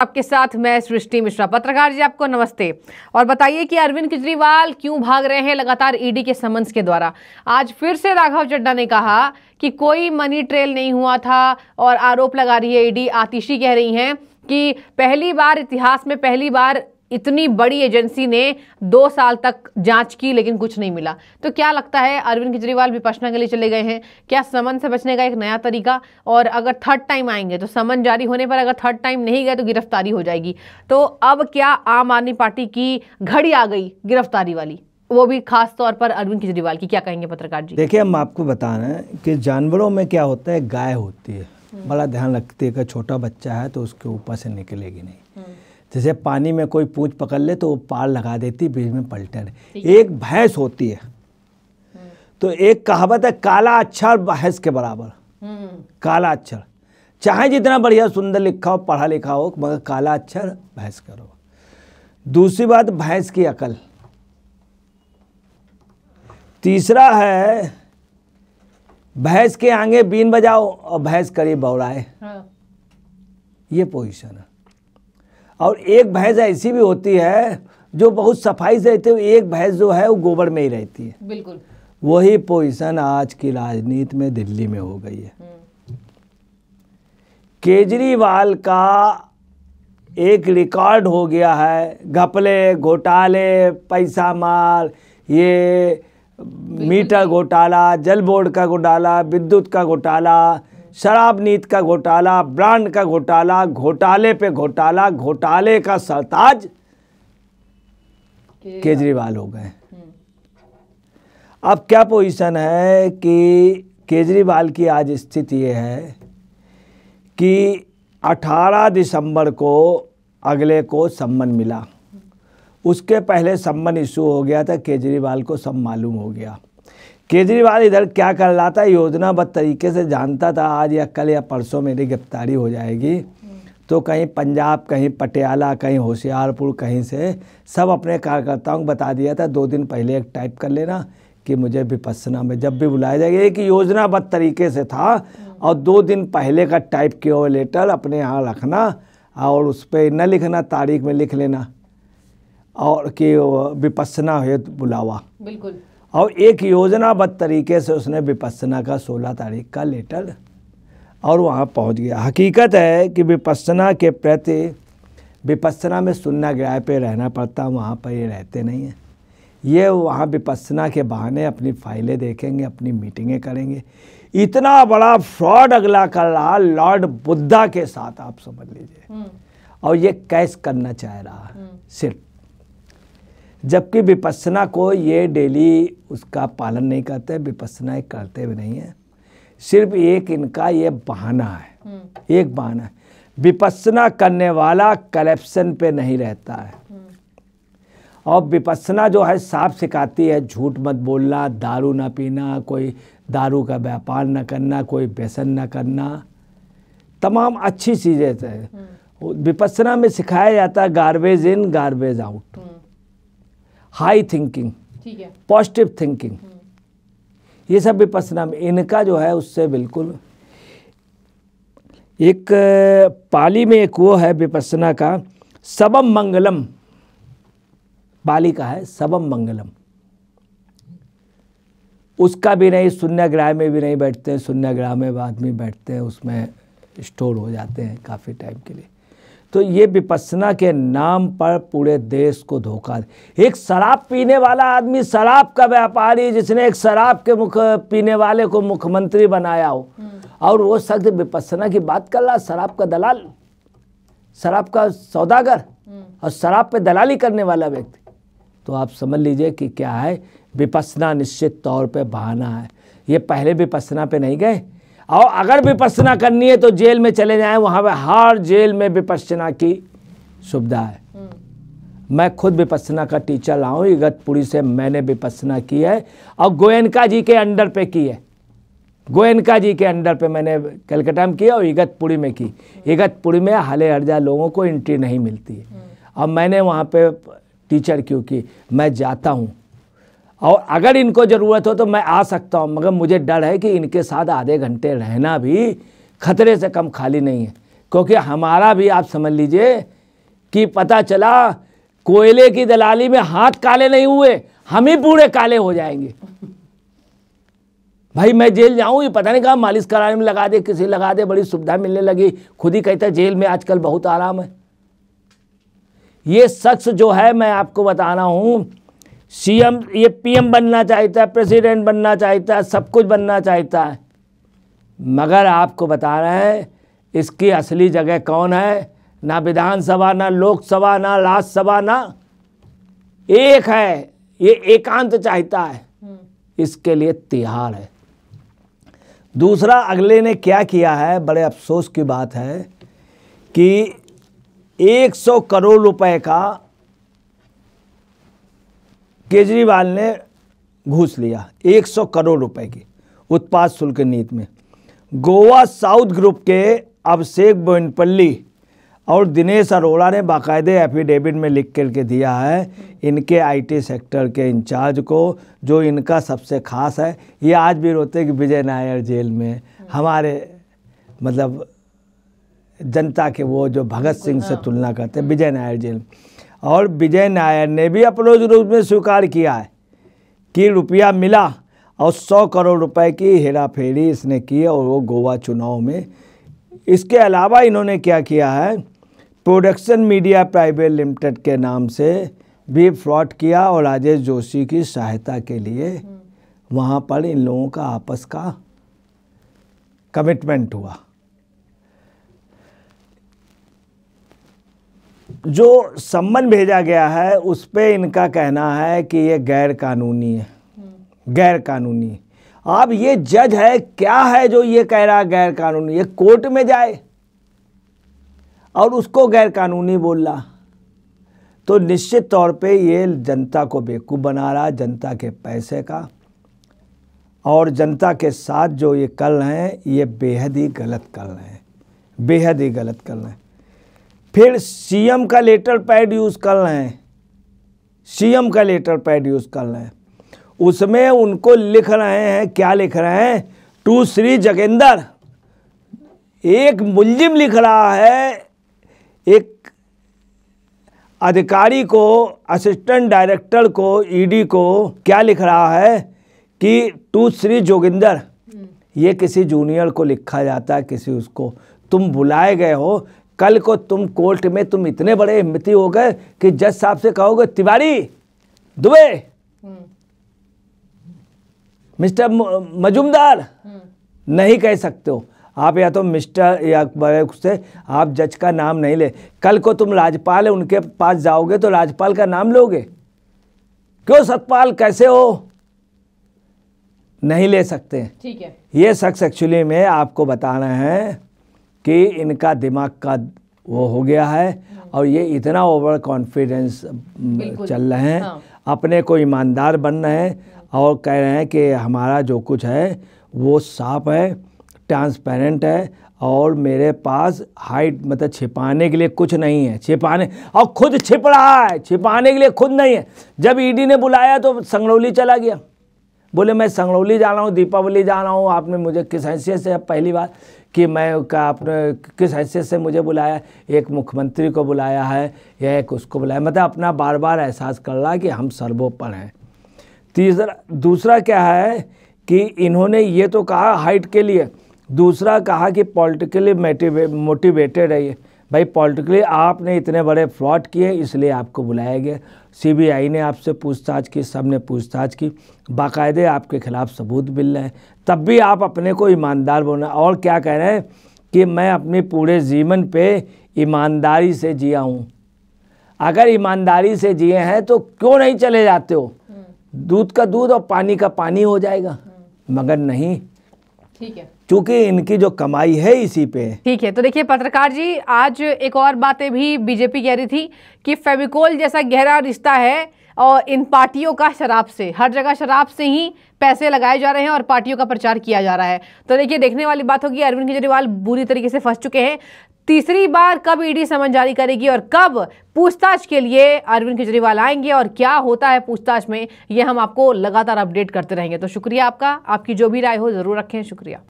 आपके साथ मैं सृष्टि मिश्रा। पत्रकार जी आपको नमस्ते। और बताइए कि अरविंद केजरीवाल क्यों भाग रहे हैं लगातार ईडी के समन्स के द्वारा। आज फिर से राघव चड्ढा ने कहा कि कोई मनी ट्रेल नहीं हुआ था और आरोप लगा रही है ईडी। आतिशी कह रही हैं कि पहली बार इतिहास में पहली बार इतनी बड़ी एजेंसी ने 2 साल तक जांच की लेकिन कुछ नहीं मिला। तो क्या लगता है अरविंद केजरीवाल विपश्यना के लिए चले गए हैं? क्या समन से बचने का एक नया तरीका? और अगर थर्ड टाइम आएंगे तो समन जारी होने पर अगर थर्ड टाइम नहीं गए तो गिरफ्तारी हो जाएगी। तो अब क्या आम आदमी पार्टी की घड़ी आ गई गिरफ्तारी वाली, वो भी खास तौर पर अरविंद केजरीवाल की? क्या कहेंगे पत्रकार जी? देखिए, हम आपको बता रहे हैं कि जानवरों में क्या होता है, गाय होती है, बड़ा ध्यान रखती है कि छोटा बच्चा है तो उसके ऊपर से निकलेगी नहीं। जैसे पानी में कोई पूंछ पकड़ ले तो वो पार लगा देती, बीच में पलटे नहीं। एक भैंस होती है तो एक कहावत है, काला अक्षर भैंस के बराबर। काला अक्षर चाहे जितना बढ़िया सुंदर लिखा हो, पढ़ा लिखा हो, मगर काला अक्षर भैंस करो। दूसरी बात, भैंस की अकल। तीसरा है, भैंस के आगे बीन बजाओ और भैंस करीब बौड़ाए। ये पोजीशन है। और एक भैंस ऐसी भी होती है जो बहुत सफाई से रहती है, एक भैंस जो है वो गोबर में ही रहती है। बिल्कुल वही पोजीशन आज की राजनीति में दिल्ली में हो गई है। केजरीवाल का एक रिकॉर्ड हो गया है, घपले, घोटाले, पैसा मार, ये मीटर घोटाला, जल बोर्ड का घोटाला, विद्युत का घोटाला, शराब नीति का घोटाला, ब्रांड का घोटाला, घोटाले पे घोटाला, घोटाले का सरताज केजरीवाल हो गए। अब क्या पोजीशन है कि केजरीवाल की आज स्थिति ये है कि 18 दिसंबर को अगले को सम्मन मिला। उसके पहले सम्मन इशू हो गया था, केजरीवाल को सब मालूम हो गया। केजरीवाल इधर क्या कर रहा था, योजनाबद्ध तरीके से जानता था आज या कल या परसों मेरी गिरफ्तारी हो जाएगी, तो कहीं पंजाब, कहीं पटियाला, कहीं होशियारपुर, कहीं से सब अपने कार्यकर्ताओं को बता दिया था 2 दिन पहले एक टाइप कर लेना कि मुझे विपश्यना में जब भी बुलाया जाएगा। एक योजनाबद्ध तरीके से था और 2 दिन पहले का टाइप किया हुआ लेटर अपने यहाँ रखना और उस पर न लिखना, तारीख में लिख लेना और कि विपश्यना हेतु बुलावा। बिल्कुल। और एक योजनाबद्ध तरीके से उसने विपश्यना का 16 तारीख का लेटर और वहाँ पहुँच गया। हकीकत है कि विपश्यना के प्रति, विपश्यना में शून्याग्रह पे रहना पड़ता, वहाँ पर ये रहते नहीं हैं। ये वहाँ विपश्यना के बहाने अपनी फाइलें देखेंगे, अपनी मीटिंगें करेंगे। इतना बड़ा फ्रॉड अगला कर रहा लॉर्ड बुद्धा के साथ, आप समझ लीजिए। और ये कैश करना चाह रहा है सिर्फ, जबकि विपश्यना को ये डेली उसका पालन नहीं करते, विपश्यना करते भी नहीं है। सिर्फ एक इनका ये बहाना है, एक बहाना है। विपश्यना करने वाला करप्शन पे नहीं रहता है। और विपश्यना जो है साफ सिखाती है झूठ मत बोलना, दारू ना पीना, कोई दारू का व्यापार ना करना, कोई व्यसन ना करना, तमाम अच्छी चीज़ें हैं। विपश्यना में सिखाया जाता है garbage in garbage out, high thinking, ठीक है, पॉजिटिव थिंकिंग, ये सब विपश्यना में। इनका जो है उससे बिल्कुल एक पाली में एक वो है विपश्यना का, सबम मंगलम, पाली का है सबम मंगलम। उसका भी नहीं, शून्याग्रह में भी नहीं बैठते हैं। शून्याग्रह में आदमी बैठते हैं, उसमें स्टोर हो जाते हैं काफ़ी टाइम के लिए। तो ये विपश्यना के नाम पर पूरे देश को धोखा दे। एक शराब पीने वाला आदमी, शराब का व्यापारी, जिसने एक शराब के पीने वाले को मुख्यमंत्री बनाया हो, और वो शख्स विपश्यना की बात कर रहा, शराब का दलाल, शराब का सौदागर और शराब पे दलाली करने वाला व्यक्ति। तो आप समझ लीजिए कि क्या है, विपश्यना निश्चित तौर पे बहाना है। ये पहले विपश्यना पे नहीं गए, और अगर विपश्यना करनी है तो जेल में चले जाएं, वहाँ पे हर जेल में विपश्यना की सुविधा है। मैं खुद विपश्यना का टीचर रहा हूँ, इगतपुरी से मैंने विपश्यना की है और गोयनका जी के अंडर पे की है। गोयनका जी के अंडर पे मैंने कलकत्ता में की और इगतपुरी में की। इगतपुरी में हले हर्जा लोगों को एंट्री नहीं मिलती है, और मैंने वहाँ पे टीचर क्यों की, मैं जाता हूँ और अगर इनको ज़रूरत हो तो मैं आ सकता हूँ, मगर मुझे डर है कि इनके साथ आधे घंटे रहना भी खतरे से कम खाली नहीं है। क्योंकि हमारा भी आप समझ लीजिए कि पता चला कोयले की दलाली में हाथ काले नहीं हुए, हम ही पूरे काले हो जाएंगे। भाई मैं जेल जाऊं, ये पता नहीं कहाँ मालिश कराने में लगा दे, किसी लगा दे, बड़ी सुविधा मिलने लगी, खुद ही कहता है जेल में आजकल बहुत आराम है। ये शख्स जो है, मैं आपको बता रहा हूं, सीएम, ये पीएम बनना चाहता है, प्रेसिडेंट बनना चाहता है, सब कुछ बनना चाहता है, मगर आपको बता रहे हैं इसकी असली जगह कौन है? ना विधानसभा, ना लोकसभा, ना राज्यसभा, ना एक है, ये एकांत चाहता है, इसके लिए तिहाड़ है। दूसरा, अगले ने क्या किया है, बड़े अफसोस की बात है कि 100 करोड़ रुपए का केजरीवाल ने घूस लिया, 100 करोड़ रुपए की उत्पाद शुल्क नीति में। गोवा साउथ ग्रुप के अभिषेक बोयनपल्ली और दिनेश अरोड़ा ने बाकायदे एफिडेविट में लिख करके दिया है इनके आईटी सेक्टर के इंचार्ज को, जो इनका सबसे खास है। ये आज भी रोते कि विजय नायर जेल में, हमारे मतलब जनता के वो जो भगत सिंह से तुलना करते हैं, विजय नायर जेल में। और विजय नायर ने भी अपरोज रूप में स्वीकार किया है कि रुपया मिला और 100 करोड़ रुपए की हेरा फेरी इसने की, और वो गोवा चुनाव में। इसके अलावा इन्होंने क्या किया है, प्रोडक्शन मीडिया प्राइवेट लिमिटेड के नाम से भी फ्रॉड किया, और राजेश जोशी की सहायता के लिए वहाँ पर इन लोगों का आपस का कमिटमेंट हुआ। जो सम्मन भेजा गया है उस पे इनका कहना है कि ये गैर कानूनी है, गैर कानूनी। अब ये जज है क्या है जो ये कह रहा है गैर कानूनी? ये कोर्ट में जाए और उसको गैर कानूनी बोल रहा, तो निश्चित तौर पे ये जनता को बेवकूफ़ बना रहा, जनता के पैसे का, और जनता के साथ जो ये कर रहे हैं ये बेहद ही गलत कर रहे हैं, बेहद ही गलत कर रहे हैं। फिर सीएम का लेटर पैड यूज़ कर रहे हैं, सीएम का लेटर पैड यूज़ कर रहे हैं, उसमें उनको लिख रहे हैं, क्या लिख रहे हैं, टू श्री जोगिंदर। एक मुल्जिम लिख रहा है एक अधिकारी को, असिस्टेंट डायरेक्टर को, ईडी को, क्या लिख रहा है कि टू श्री जोगिंदर। ये किसी जूनियर को लिखा जाता है, किसी उसको, तुम बुलाए गए हो, कल को तुम कोर्ट में तुम इतने बड़े हिम्मती हो गए कि जज साहब से कहोगे तिवारी, दुबे, मिस्टर मजुमदार, नहीं कह सकते हो आप, या तो मिस्टर या बड़े से आप जज का नाम नहीं ले। कल को तुम राज्यपाल है उनके पास जाओगे तो राज्यपाल का नाम लोगे? क्यों सतपाल, कैसे हो? नहीं ले सकते। ठीक है। ये शख्स एक्चुअली में आपको बता रहे हैं कि इनका दिमाग का वो हो गया है, और ये इतना ओवर कॉन्फिडेंस चल रहे हैं, हाँ। अपने को ईमानदार बन रहे हैं और कह रहे हैं कि हमारा जो कुछ है वो साफ है, ट्रांसपेरेंट है, और मेरे पास हाइट मतलब छिपाने के लिए कुछ नहीं है, छिपाने, और खुद छिप रहा है, छिपाने के लिए खुद नहीं है। जब ईडी ने बुलाया तो संगरौली चला गया, बोले मैं संगरौली जा रहा हूँ, दीपावली जा रहा हूँ, आपने मुझे किस हैसियत से, पहली बार कि मैं का आपने किस हैसियत से मुझे बुलाया, एक मुख्यमंत्री को बुलाया है या एक उसको बुलाया, मतलब अपना बार बार एहसास कर रहा है कि हम सर्वोपरि हैं। दूसरा क्या है कि इन्होंने ये तो कहा हाइट के लिए, दूसरा कहा कि पॉलिटिकली मोटिवेटेड है ये। भाई पॉलिटिकली आपने इतने बड़े फ्रॉड किए इसलिए आपको बुलाया गया, सीबीआई ने आपसे पूछताछ की, सब ने पूछताछ की, बाकायदे आपके खिलाफ सबूत मिल रहे हैं, तब भी आप अपने को ईमानदार बोलना। और क्या कह रहे हैं कि मैं अपने पूरे जीवन पे ईमानदारी से जिया हूँ। अगर ईमानदारी से जिए हैं तो क्यों नहीं चले जाते हो? दूध का दूध और पानी का पानी हो जाएगा, मगर नहीं, ठीक है, क्योंकि इनकी जो कमाई है इसी पे। ठीक है, तो देखिए पत्रकार जी, आज एक और बातें भी बीजेपी कह रही थी कि फेविकोल जैसा गहरा रिश्ता है और इन पार्टियों का शराब से, हर जगह शराब से ही पैसे लगाए जा रहे हैं और पार्टियों का प्रचार किया जा रहा है। तो देखिए देखने वाली बात होगी, अरविंद केजरीवाल बुरी तरीके से फंस चुके हैं। तीसरी बार कब ईडी समन जारी करेगी और कब पूछताछ के लिए अरविंद केजरीवाल आएंगे और क्या होता है पूछताछ में, ये हम आपको लगातार अपडेट करते रहेंगे। तो शुक्रिया आपका, आपकी जो भी राय हो जरूर रखें। शुक्रिया।